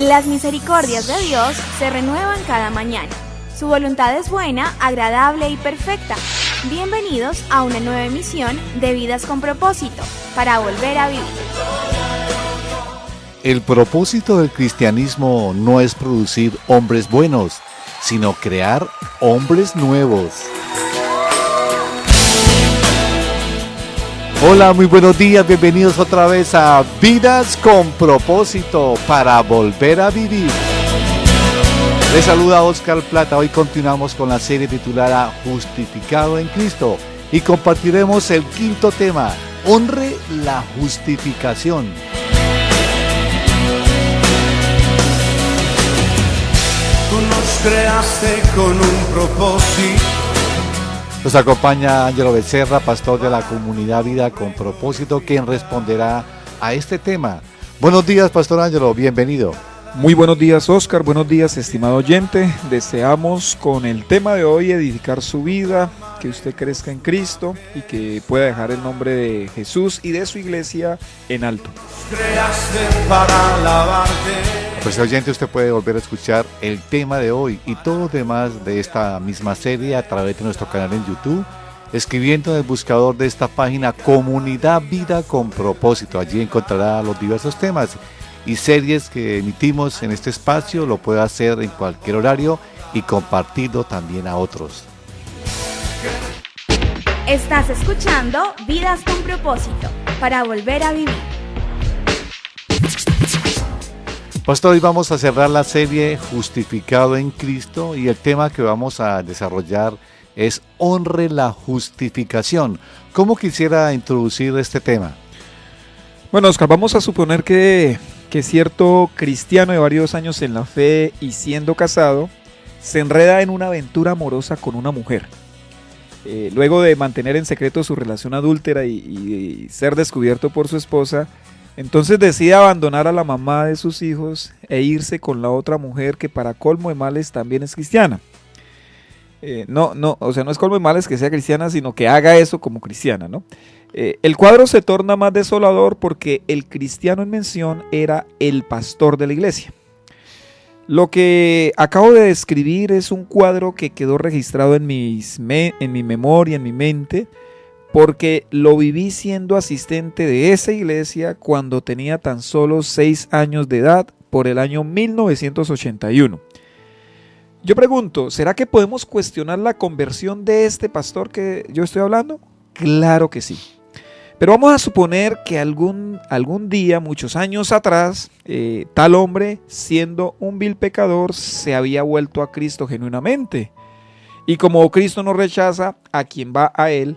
Las misericordias de Dios se renuevan cada mañana. Su voluntad es buena, agradable y perfecta. Bienvenidos a una nueva emisión de Vidas con Propósito, para volver a vivir. El propósito del cristianismo no es producir hombres buenos, sino crear hombres nuevos. Hola, muy buenos días, bienvenidos otra vez a Vidas con Propósito, para volver a vivir. Les saluda Oscar Plata. Hoy continuamos con la serie titulada Justificado en Cristo y compartiremos el quinto tema: honre la justificación. Tú nos creaste con un propósito. Nos acompaña Ángelo Becerra, pastor de la comunidad Vida con Propósito, quien responderá a este tema. Buenos días, pastor Ángelo, bienvenido. Muy buenos días, Oscar, buenos días, estimado oyente. Deseamos con el tema de hoy edificar su vida, que usted crezca en Cristo y que pueda dejar el nombre de Jesús y de su iglesia en alto. Creaste para alabarte. Pues oyente, usted puede volver a escuchar el tema de hoy y todo lo demás de esta misma serie a través de nuestro canal en YouTube, escribiendo en el buscador de esta página Comunidad Vida con Propósito. Allí encontrará los diversos temas y series que emitimos en este espacio. Lo puede hacer en cualquier horario y compartirlo también a otros. Estás escuchando Vidas con Propósito, para volver a vivir. Pastor, hoy vamos a cerrar la serie Justificado en Cristo y el tema que vamos a desarrollar es honre la justificación. ¿Cómo quisiera introducir este tema? Bueno, Oscar, vamos a suponer que cierto cristiano de varios años en la fe y siendo casado se enreda en una aventura amorosa con una mujer. Luego de mantener en secreto su relación adúltera y ser descubierto por su esposa, entonces decide abandonar a la mamá de sus hijos e irse con la otra mujer que, para colmo de males, también es cristiana. No es colmo de males que sea cristiana, sino que haga eso como cristiana, ¿no? El cuadro se torna más desolador porque el cristiano en mención era el pastor de la iglesia. Lo que acabo de describir es un cuadro que quedó registrado en mi memoria, en mi mente, porque lo viví siendo asistente de esa iglesia cuando tenía tan solo 6 años de edad, por el año 1981. Yo pregunto, ¿será que podemos cuestionar la conversión de este pastor que yo estoy hablando? Claro que sí. Pero vamos a suponer que algún día, muchos años atrás, tal hombre, siendo un vil pecador, se había vuelto a Cristo genuinamente. Y como Cristo no rechaza a quien va a él,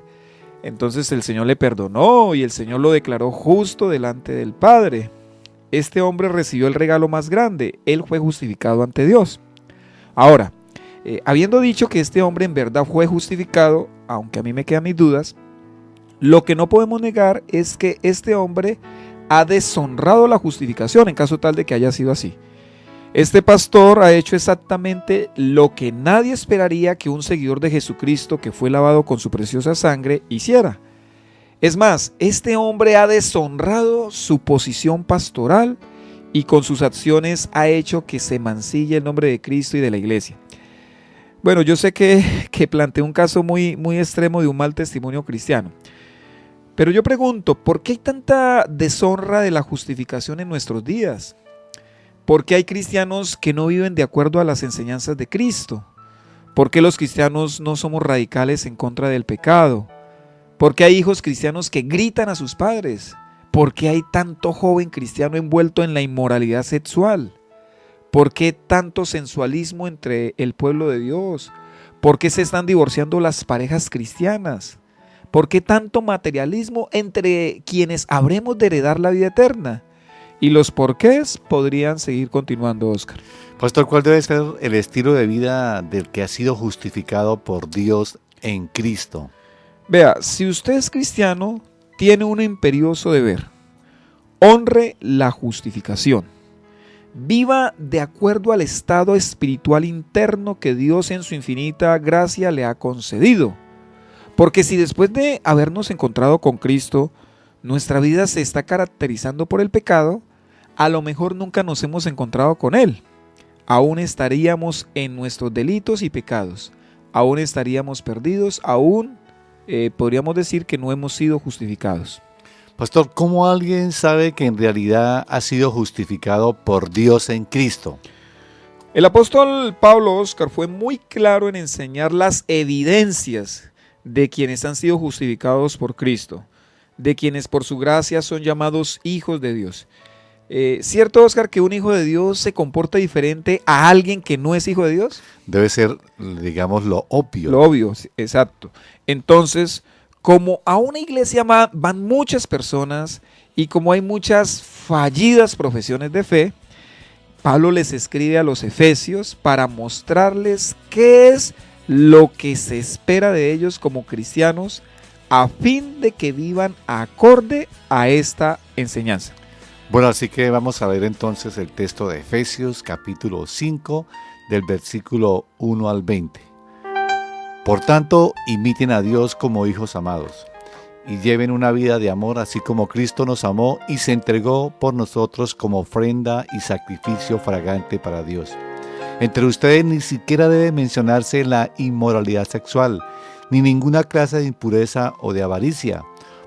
entonces el Señor le perdonó y el Señor lo declaró justo delante del Padre. Este hombre recibió el regalo más grande: él fue justificado ante Dios. Ahora, habiendo dicho que este hombre en verdad fue justificado, aunque a mí me quedan mis dudas, lo que no podemos negar es que este hombre ha deshonrado la justificación en caso tal de que haya sido así. Este pastor ha hecho exactamente lo que nadie esperaría que un seguidor de Jesucristo, que fue lavado con su preciosa sangre, hiciera. Es más, este hombre ha deshonrado su posición pastoral y con sus acciones ha hecho que se mancille el nombre de Cristo y de la iglesia. Bueno, yo sé que planteé un caso muy extremo de un mal testimonio cristiano, pero yo pregunto, ¿por qué hay tanta deshonra de la justificación en nuestros días? ¿Por qué hay cristianos que no viven de acuerdo a las enseñanzas de Cristo? ¿Por qué los cristianos no somos radicales en contra del pecado? ¿Por qué hay hijos cristianos que gritan a sus padres? ¿Por qué hay tanto joven cristiano envuelto en la inmoralidad sexual? ¿Por qué tanto sensualismo entre el pueblo de Dios? ¿Por qué se están divorciando las parejas cristianas? ¿Por qué tanto materialismo entre quienes habremos de heredar la vida eterna? Y los porqués podrían seguir continuando, Oscar. Pastor, ¿cuál debe ser el estilo de vida del que ha sido justificado por Dios en Cristo? Vea, si usted es cristiano, tiene un imperioso deber: honre la justificación. Viva de acuerdo al estado espiritual interno que Dios en su infinita gracia le ha concedido. Porque si después de habernos encontrado con Cristo, nuestra vida se está caracterizando por el pecado, a lo mejor nunca nos hemos encontrado con Él. Aún estaríamos en nuestros delitos y pecados. Aún estaríamos perdidos. Aún podríamos decir que no hemos sido justificados. Pastor, ¿cómo alguien sabe que en realidad ha sido justificado por Dios en Cristo? El apóstol Pablo, Oscar, fue muy claro en enseñar las evidencias de quienes han sido justificados por Cristo, de quienes por su gracia son llamados hijos de Dios. ¿Cierto, Oscar, que un hijo de Dios se comporta diferente a alguien que no es hijo de Dios? Debe ser, digamos, lo obvio. Lo obvio, exacto. Entonces, como a una iglesia van muchas personas y como hay muchas fallidas profesiones de fe, Pablo les escribe a los efesios para mostrarles qué es lo que se espera de ellos como cristianos a fin de que vivan acorde a esta enseñanza. Bueno, así que vamos a ver entonces el texto de Efesios capítulo 5 del versículo 1 al 20. Por tanto, imiten a Dios como hijos amados y lleven una vida de amor así como Cristo nos amó y se entregó por nosotros como ofrenda y sacrificio fragante para Dios. Entre ustedes ni siquiera debe mencionarse la inmoralidad sexual, ni ninguna clase de impureza o de avaricia,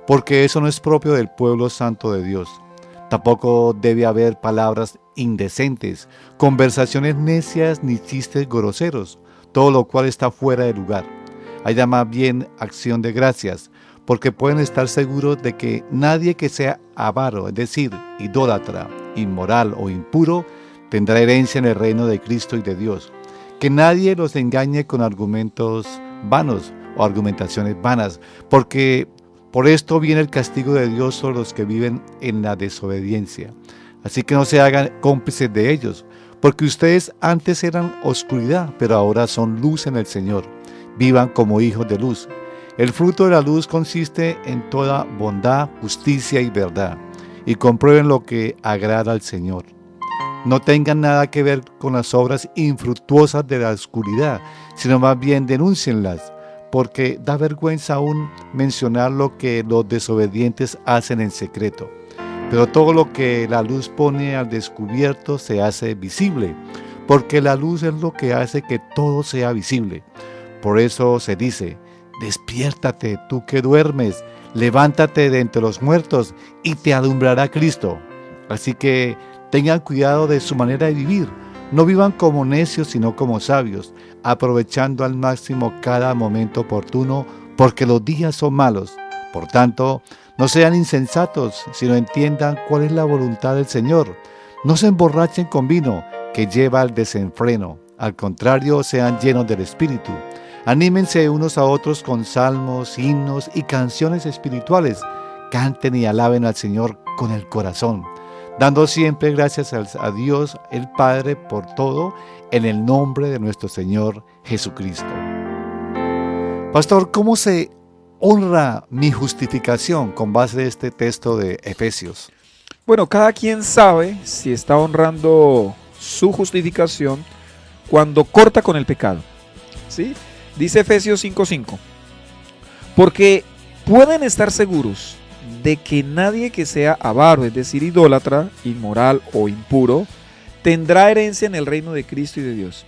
porque eso no es propio del pueblo santo de Dios. Tampoco debe haber palabras indecentes, conversaciones necias ni chistes groseros, todo lo cual está fuera de lugar. Haya más bien acción de gracias, porque pueden estar seguros de que nadie que sea avaro, es decir, idólatra, inmoral o impuro, tendrá herencia en el reino de Cristo y de Dios. Que nadie los engañe con argumentos vanos o argumentaciones vanas, porque por esto viene el castigo de Dios sobre los que viven en la desobediencia. Así que no se hagan cómplices de ellos, porque ustedes antes eran oscuridad, pero ahora son luz en el Señor. Vivan como hijos de luz. El fruto de la luz consiste en toda bondad, justicia y verdad, y comprueben lo que agrada al Señor. No tengan nada que ver con las obras infructuosas de la oscuridad, sino más bien denúncienlas, porque da vergüenza aún mencionar lo que los desobedientes hacen en secreto. Pero todo lo que la luz pone al descubierto se hace visible, porque la luz es lo que hace que todo sea visible. Por eso se dice: despiértate tú que duermes, levántate de entre los muertos y te alumbrará Cristo. Así que tengan cuidado de su manera de vivir. No vivan como necios, sino como sabios, aprovechando al máximo cada momento oportuno, porque los días son malos. Por tanto, no sean insensatos, sino entiendan cuál es la voluntad del Señor. No se emborrachen con vino, que lleva al desenfreno. Al contrario, sean llenos del Espíritu. Anímense unos a otros con salmos, himnos y canciones espirituales. Canten y alaben al Señor con el corazón, dando siempre gracias a Dios el Padre por todo, en el nombre de nuestro Señor Jesucristo. Pastor, ¿cómo se honra mi justificación con base de este texto de Efesios? Bueno, cada quien sabe si está honrando su justificación cuando corta con el pecado, ¿sí? Dice Efesios 5:5, porque pueden estar seguros de que nadie que sea avaro, es decir, idólatra, inmoral o impuro, tendrá herencia en el reino de Cristo y de Dios.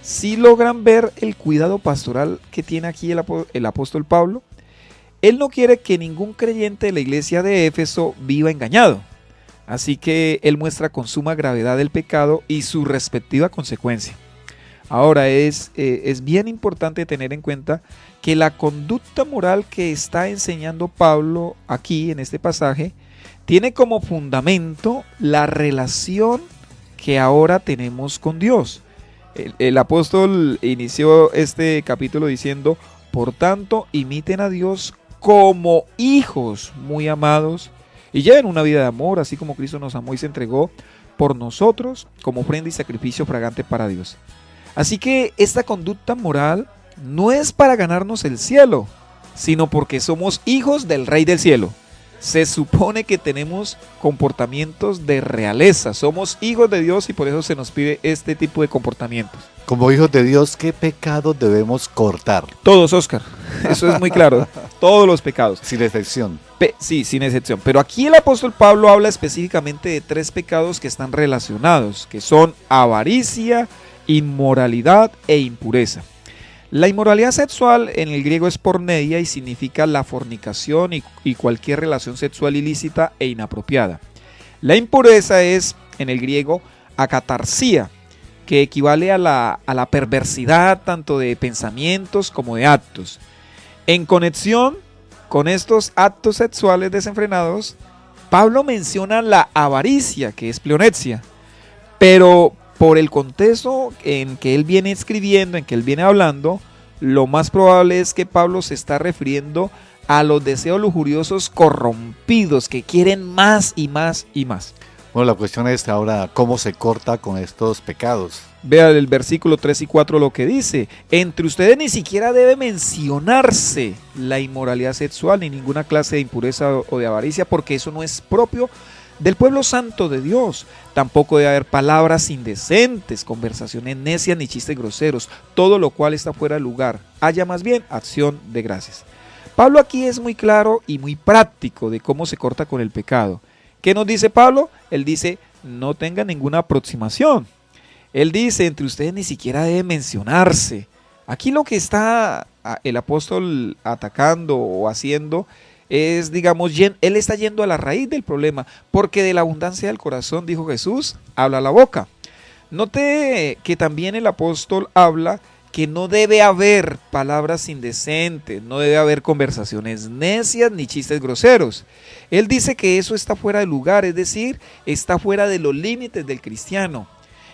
Si logran ver el cuidado pastoral que tiene aquí el apóstol Pablo, él no quiere que ningún creyente de la iglesia de Éfeso viva engañado. Así que él muestra con suma gravedad el pecado y su respectiva consecuencia. Ahora es bien importante tener en cuenta que la conducta moral que está enseñando Pablo aquí en este pasaje tiene como fundamento la relación que ahora tenemos con Dios. El apóstol inició este capítulo diciendo: por tanto, imiten a Dios como hijos muy amados y lleven una vida de amor, así como Cristo nos amó y se entregó por nosotros como ofrenda y sacrificio fragante para Dios. Así que esta conducta moral no es para ganarnos el cielo, sino porque somos hijos del Rey del Cielo. Se supone que tenemos comportamientos de realeza, somos hijos de Dios y por eso se nos pide este tipo de comportamientos. Como hijos de Dios, ¿qué pecados debemos cortar? Todos, Oscar, eso es muy claro, todos los pecados. Sin excepción. Sí, sin excepción. Pero aquí el apóstol Pablo habla específicamente de 3 pecados que están relacionados, que son avaricia, inmoralidad e impureza. La inmoralidad sexual en el griego es porneia y significa la fornicación y cualquier relación sexual ilícita e inapropiada. La impureza es en el griego akatarsia, que equivale a la perversidad tanto de pensamientos como de actos. En conexión con estos actos sexuales desenfrenados, Pablo menciona la avaricia, que es pleonexia, pero por el contexto en que él viene escribiendo, en que él viene hablando, lo más probable es que Pablo se está refiriendo a los deseos lujuriosos corrompidos que quieren más y más y más. Bueno, la cuestión es ahora cómo se corta con estos pecados. Vea el versículo 3 y 4 lo que dice: entre ustedes ni siquiera debe mencionarse la inmoralidad sexual ni ninguna clase de impureza o de avaricia, porque eso no es propio del pueblo santo de Dios. Tampoco debe haber palabras indecentes, conversaciones necias ni chistes groseros, todo lo cual está fuera de lugar. Haya más bien acción de gracias. Pablo aquí es muy claro y muy práctico de cómo se corta con el pecado. ¿Qué nos dice Pablo? Él dice, no tenga ninguna aproximación. Él dice, entre ustedes ni siquiera debe mencionarse. Aquí lo que está el apóstol atacando o haciendo es, digamos, él está yendo a la raíz del problema, porque de la abundancia del corazón, dijo Jesús, habla la boca. Note que también el apóstol habla que no debe haber palabras indecentes, no debe haber conversaciones necias ni chistes groseros. Él dice que eso está fuera de lugar, es decir, está fuera de los límites del cristiano.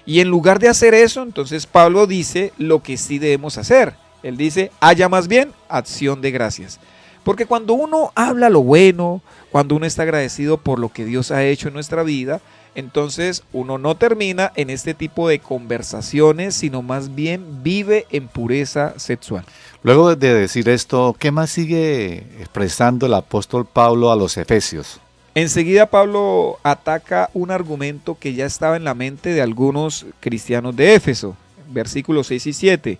Y en lugar de hacer eso, entonces Pablo dice lo que sí debemos hacer. Él dice, haya más bien acción de gracias. Porque cuando uno habla lo bueno, cuando uno está agradecido por lo que Dios ha hecho en nuestra vida, entonces uno no termina en este tipo de conversaciones, sino más bien vive en pureza sexual. Luego de decir esto, ¿qué más sigue expresando el apóstol Pablo a los efesios? Enseguida Pablo ataca un argumento que ya estaba en la mente de algunos cristianos de Éfeso, versículos 6 y 7,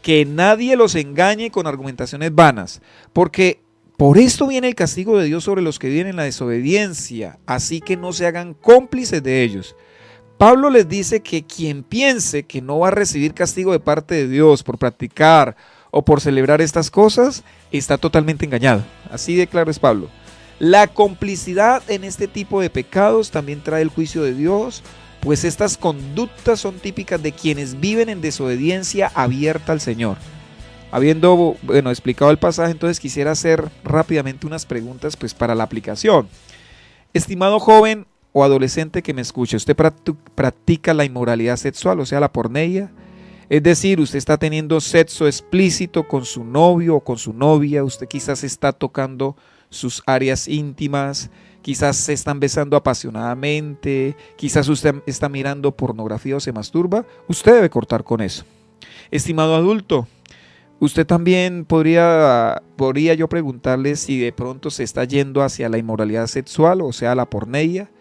que nadie los engañe con argumentaciones vanas, porque por esto viene el castigo de Dios sobre los que viven en la desobediencia, así que no se hagan cómplices de ellos. Pablo les dice que quien piense que no va a recibir castigo de parte de Dios por practicar o por celebrar estas cosas, está totalmente engañado. Así de claro es Pablo. La complicidad en este tipo de pecados también trae el juicio de Dios, pues estas conductas son típicas de quienes viven en desobediencia abierta al Señor. Habiendo explicado el pasaje, entonces quisiera hacer rápidamente unas preguntas pues para la aplicación. Estimado joven o adolescente que me escucha, ¿usted practica la inmoralidad sexual, o sea, la porneia? Es decir, usted está teniendo sexo explícito con su novio o con su novia, usted quizás está tocando sus áreas íntimas, quizás se están besando apasionadamente, quizás usted está mirando pornografía o se masturba. Usted debe cortar con eso. Estimado adulto, usted también podría yo preguntarle si de pronto se está yendo hacia la inmoralidad sexual, o sea, la porneia.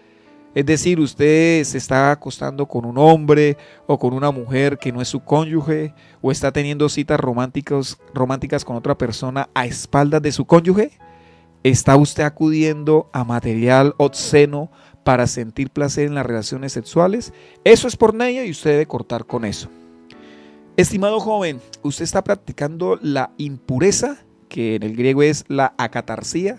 Es decir, usted se está acostando con un hombre o con una mujer que no es su cónyuge, o está teniendo citas románticas con otra persona a espaldas de su cónyuge. ¿Está usted acudiendo a material obsceno para sentir placer en las relaciones sexuales? Eso es porneia y usted debe cortar con eso. Estimado joven, ¿usted está practicando la impureza, que en el griego es la akatarsia?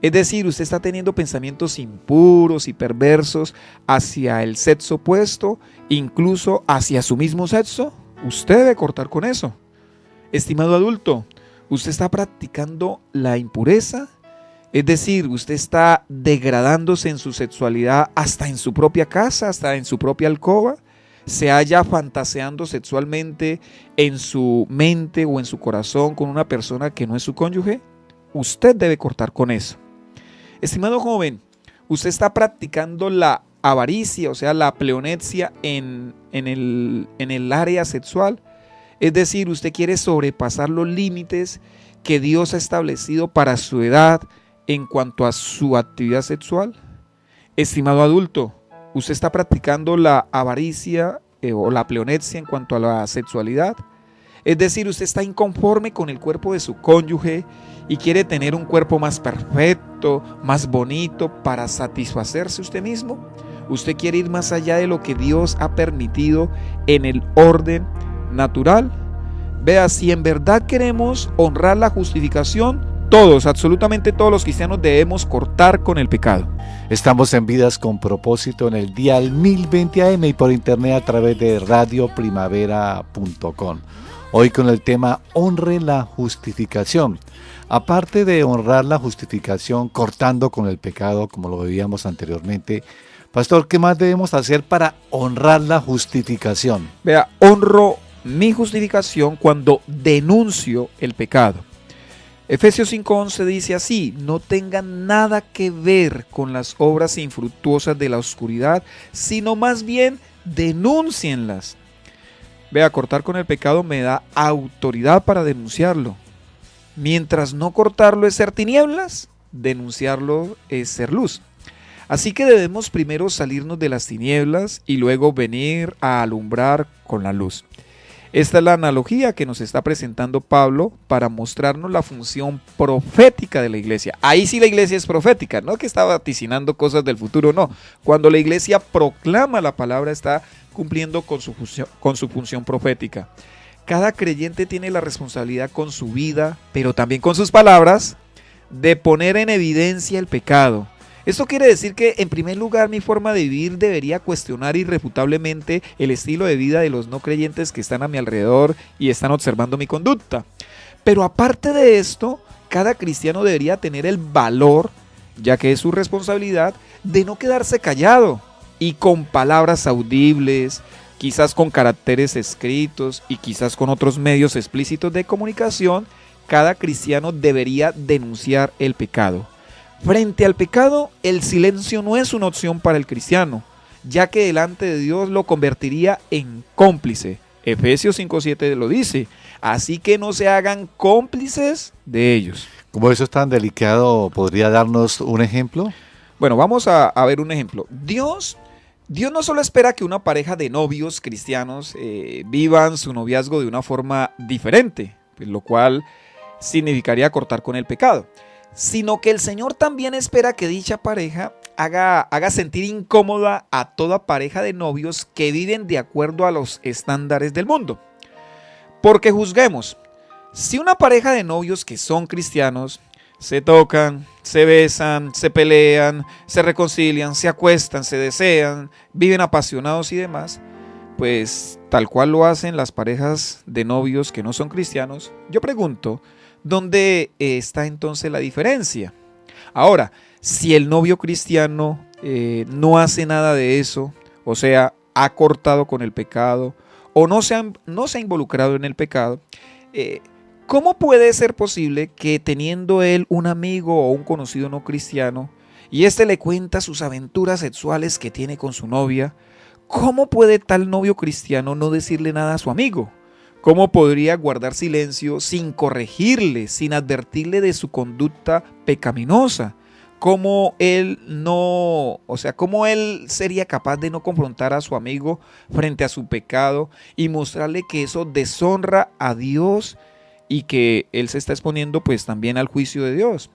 Es decir, usted está teniendo pensamientos impuros y perversos hacia el sexo opuesto, incluso hacia su mismo sexo. Usted debe cortar con eso. Estimado adulto, ¿usted está practicando la impureza? Es decir, usted está degradándose en su sexualidad hasta en su propia casa, hasta en su propia alcoba. Se halla fantaseando sexualmente en su mente o en su corazón con una persona que no es su cónyuge. Usted debe cortar con eso. Estimado joven, usted está practicando la avaricia, o sea, la pleonexia en el área sexual. Es decir, usted quiere sobrepasar los límites que Dios ha establecido para su edad en cuanto a su actividad sexual. Estimado adulto, usted está practicando la avaricia o la pleonexia en cuanto a la sexualidad. Es decir, usted está inconforme con el cuerpo de su cónyuge y quiere tener un cuerpo más perfecto, más bonito para satisfacerse usted mismo. Usted quiere ir más allá de lo que Dios ha permitido en el orden natural. Vea, si en verdad queremos honrar la justificación, todos, absolutamente todos los cristianos debemos cortar con el pecado. Estamos en Vidas con Propósito en el dial 1020 AM y por internet a través de radioprimavera.com. Hoy con el tema Honre la justificación. Aparte de honrar la justificación cortando con el pecado, como lo veíamos anteriormente, pastor, ¿qué más debemos hacer para honrar la justificación? Vea, honro mi justificación cuando denuncio el pecado. Efesios 5:11 dice así: no tengan nada que ver con las obras infructuosas de la oscuridad, sino más bien denúncienlas. Vea, cortar con el pecado me da autoridad para denunciarlo. Mientras no cortarlo es ser tinieblas, denunciarlo es ser luz. Así que debemos primero salirnos de las tinieblas y luego venir a alumbrar con la luz. Esta es la analogía que nos está presentando Pablo para mostrarnos la función profética de la iglesia. Ahí sí la iglesia es profética, no que está vaticinando cosas del futuro, no. Cuando la iglesia proclama la palabra está cumpliendo con su función profética. Cada creyente tiene la responsabilidad con su vida, pero también con sus palabras, de poner en evidencia el pecado. Esto quiere decir que, en primer lugar, mi forma de vivir debería cuestionar irrefutablemente el estilo de vida de los no creyentes que están a mi alrededor y están observando mi conducta. Pero aparte de esto, cada cristiano debería tener el valor, ya que es su responsabilidad, de no quedarse callado y con palabras audibles, quizás con caracteres escritos y quizás con otros medios explícitos de comunicación. Cada cristiano debería denunciar el pecado. Frente al pecado, el silencio no es una opción para el cristiano, ya que delante de Dios lo convertiría en cómplice. Efesios 5:7 lo dice, así que no se hagan cómplices de ellos. Como eso es tan delicado, ¿podría darnos un ejemplo? Bueno, vamos a ver un ejemplo. Dios no solo espera que una pareja de novios cristianos vivan su noviazgo de una forma diferente, lo cual significaría cortar con el pecado, sino que el Señor también espera que dicha pareja haga sentir incómoda a toda pareja de novios que viven de acuerdo a los estándares del mundo. Porque juzguemos, si una pareja de novios que son cristianos se tocan, se besan, se pelean, se reconcilian, se acuestan, se desean, viven apasionados y demás, pues tal cual lo hacen las parejas de novios que no son cristianos, yo pregunto, ¿dónde está entonces la diferencia? Ahora, si el novio cristiano no hace nada de eso, o sea, ha cortado con el pecado o no se ha involucrado en el pecado, ¿cómo puede ser posible que teniendo él un amigo o un conocido no cristiano y éste le cuenta sus aventuras sexuales que tiene con su novia, cómo puede tal novio cristiano no decirle nada a su amigo? ¿Cómo podría guardar silencio sin corregirle, sin advertirle de su conducta pecaminosa? ¿Cómo él sería capaz de no confrontar a su amigo frente a su pecado y mostrarle que eso deshonra a Dios y que él se está exponiendo pues también al juicio de Dios?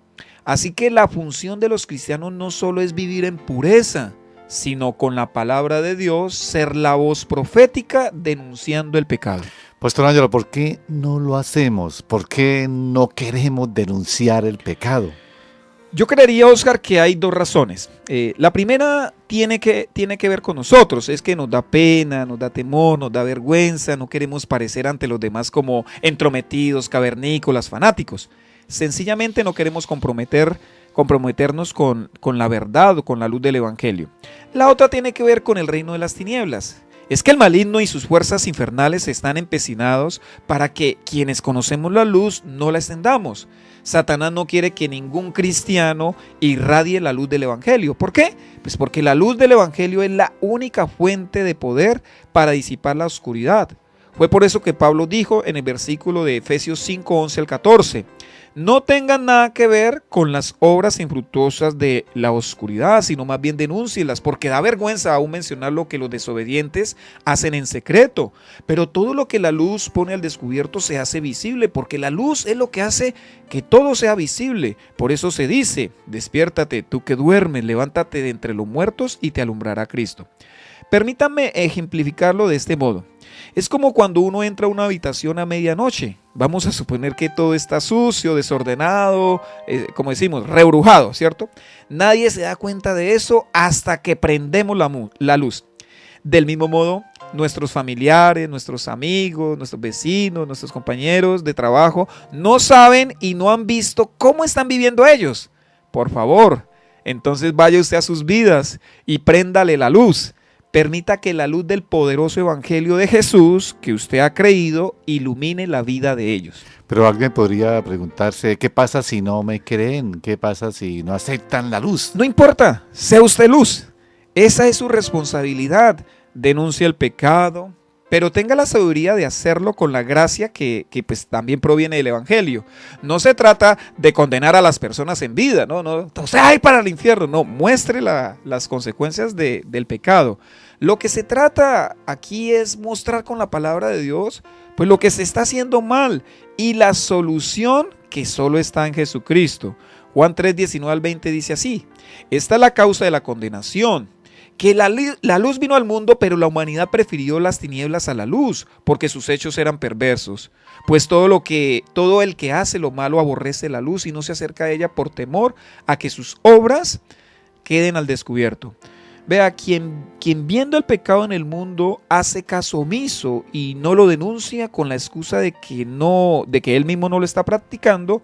Así que la función de los cristianos no solo es vivir en pureza, sino con la palabra de Dios ser la voz profética denunciando el pecado. Pastor Ángelo, ¿por qué no lo hacemos? ¿Por qué no queremos denunciar el pecado? Yo creería, Oscar, que hay dos razones. La primera tiene que ver con nosotros, es que nos da pena, nos da temor, nos da vergüenza, no queremos parecer ante los demás como entrometidos, cavernícolas, fanáticos. Sencillamente no queremos comprometernos con la verdad o con la luz del Evangelio. La otra tiene que ver con el reino de las tinieblas. Es que el maligno y sus fuerzas infernales están empecinados para que quienes conocemos la luz no la extendamos. Satanás no quiere que ningún cristiano irradie la luz del Evangelio. ¿Por qué? Pues porque la luz del Evangelio es la única fuente de poder para disipar la oscuridad. Fue por eso que Pablo dijo en el versículo de Efesios 5, 11 al 14, no tengan nada que ver con las obras infructuosas de la oscuridad, sino más bien denúncielas, porque da vergüenza aún mencionar lo que los desobedientes hacen en secreto. Pero todo lo que la luz pone al descubierto se hace visible, porque la luz es lo que hace que todo sea visible. Por eso se dice, despiértate, tú que duermes, levántate de entre los muertos y te alumbrará Cristo. Permítanme ejemplificarlo de este modo. Es como cuando uno entra a una habitación a medianoche. Vamos a suponer que todo está sucio, desordenado, como decimos, rebrujado, ¿cierto? Nadie se da cuenta de eso hasta que prendemos la luz. Del mismo modo, nuestros familiares, nuestros amigos, nuestros vecinos, nuestros compañeros de trabajo no saben y no han visto cómo están viviendo ellos. Por favor, entonces vaya usted a sus vidas y préndale la luz. Permita que la luz del poderoso evangelio de Jesús que usted ha creído ilumine la vida de ellos. Pero alguien podría preguntarse, ¿qué pasa si no me creen? ¿Qué pasa si no aceptan la luz? No importa, sea usted luz. Esa es su responsabilidad. Denuncia el pecado, pero tenga la sabiduría de hacerlo con la gracia que pues también proviene del evangelio. No se trata de condenar a las personas en vida, no, o sea, ¡ay, para el infierno! No, muestre las consecuencias del pecado. Lo que se trata aquí es mostrar con la palabra de Dios pues lo que se está haciendo mal y la solución que solo está en Jesucristo. Juan 3, 19 al 20 dice así: esta es la causa de la condenación, que la luz vino al mundo, pero la humanidad prefirió las tinieblas a la luz, porque sus hechos eran perversos. Pues todo el que hace lo malo aborrece la luz y no se acerca a ella por temor a que sus obras queden al descubierto. Vea, quien viendo el pecado en el mundo hace caso omiso y no lo denuncia con la excusa de que él mismo no lo está practicando,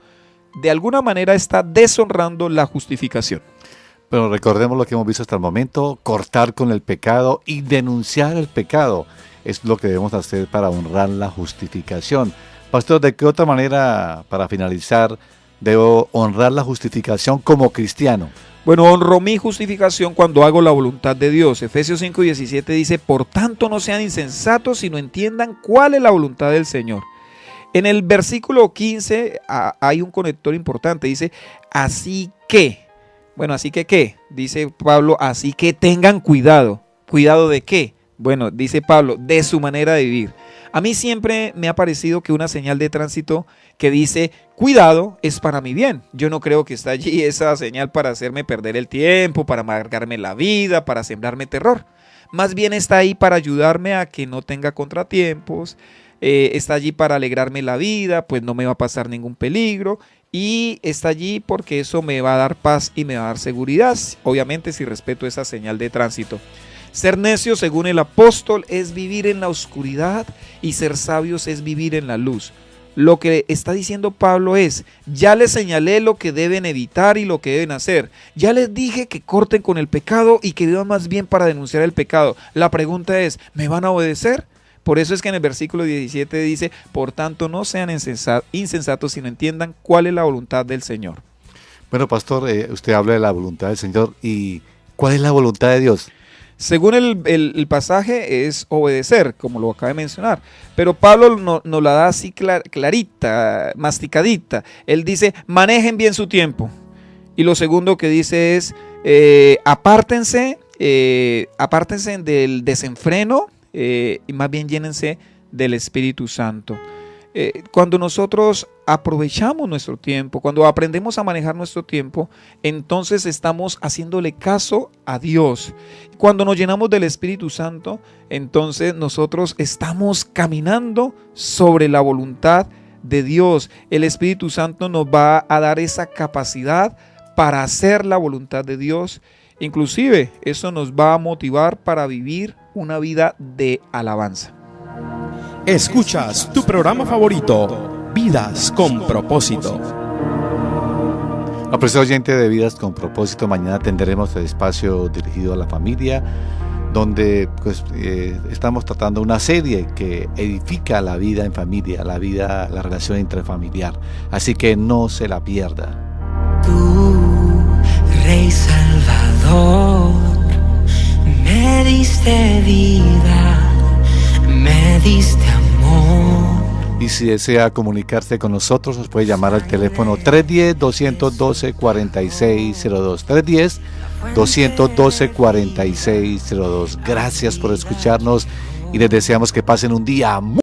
de alguna manera está deshonrando la justificación. Pero recordemos lo que hemos visto hasta el momento: cortar con el pecado y denunciar el pecado. Es lo que debemos hacer para honrar la justificación. Pastor, ¿de qué otra manera, para finalizar, debo honrar la justificación como cristiano? Bueno, honro mi justificación cuando hago la voluntad de Dios. Efesios 5:17 dice, por tanto no sean insensatos, sino entiendan cuál es la voluntad del Señor. En el versículo 15 hay un conector importante, dice, así que. Bueno, así que ¿qué? Dice Pablo, así que tengan cuidado. ¿Cuidado de qué? Bueno, dice Pablo, de su manera de vivir. A mí siempre me ha parecido que una señal de tránsito que dice cuidado es para mi bien. Yo no creo que está allí esa señal para hacerme perder el tiempo, para amargarme la vida, para sembrarme terror. Más bien está ahí para ayudarme a que no tenga contratiempos, está allí para alegrarme la vida, pues no me va a pasar ningún peligro. Y está allí porque eso me va a dar paz y me va a dar seguridad, obviamente si respeto esa señal de tránsito. Ser necio, según el apóstol, es vivir en la oscuridad, y ser sabios es vivir en la luz. Lo que está diciendo Pablo es, ya les señalé lo que deben evitar y lo que deben hacer. Ya les dije que corten con el pecado y que vivan más bien para denunciar el pecado. La pregunta es, ¿me van a obedecer? Por eso es que en el versículo 17 dice, por tanto no sean insensatos, sino entiendan cuál es la voluntad del Señor. Bueno, pastor, usted habla de la voluntad del Señor, ¿y cuál es la voluntad de Dios? Según el pasaje es obedecer, como lo acaba de mencionar, pero Pablo nos la da así clarita, masticadita. Él dice, manejen bien su tiempo. Y lo segundo que dice es, apártense del desenfreno, y más bien llénense del Espíritu Santo. Cuando nosotros aprovechamos nuestro tiempo, cuando aprendemos a manejar nuestro tiempo, entonces estamos haciéndole caso a Dios. Cuando nos llenamos del Espíritu Santo, entonces nosotros estamos caminando sobre la voluntad de Dios. El Espíritu Santo nos va a dar esa capacidad para hacer la voluntad de Dios. Inclusive eso nos va a motivar para vivir una vida de alabanza. Escuchas tu programa favorito, Vidas con Propósito. Apreciado oyente de Vidas con Propósito, mañana tendremos el espacio dirigido a la familia, donde estamos tratando una serie que edifica la vida en familia, la relación intrafamiliar. Así que no se la pierda. Tú, Rey Salvador, me diste vida, me diste amor. si desea comunicarse con nosotros, nos puede llamar al teléfono 310-212-4602. 310-212-4602. Gracias por escucharnos y les deseamos que pasen un día muy